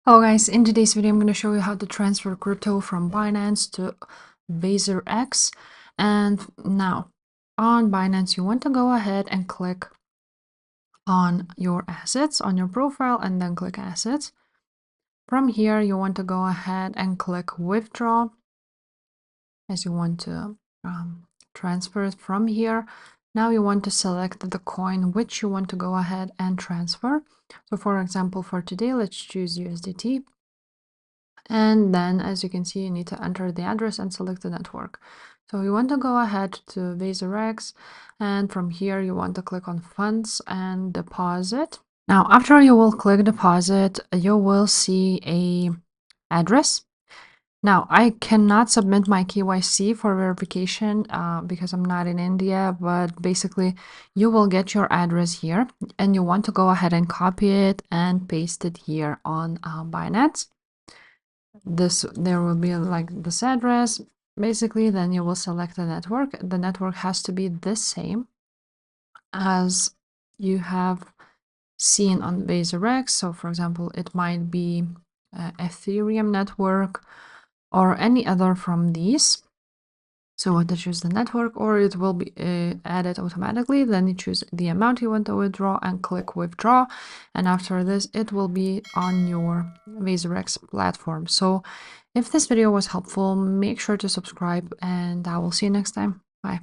Hello guys, in today's video I'm going to show you how to transfer crypto from Binance to Wazirx. And now on Binance you want to go ahead and click on your assets on your profile and then click assets. From here you want to go ahead and click withdraw as you want to transfer it from here. Now you want to select the coin which you want to go ahead and transfer. So for example, for today let's choose USDT. And then as you can see, you need to enter the address and select the network. So you want to go ahead to Wazirx, and from here you want to click on funds and deposit. Now after you will click deposit, you will see a address. Now I cannot submit my KYC for verification because I'm not in India, but basically you will get your address here and you want to go ahead and copy it and paste it here on Binance. There will be like this address basically. Then you will select the network has to be the same as you have seen on Wazirx. So for example, it might be Ethereum network or any other from these. So you want to choose the network, or it will be added automatically. Then you choose the amount you want to withdraw and click withdraw. And after this, it will be on your Wazirx platform. So if this video was helpful, make sure to subscribe and I will see you next time. Bye.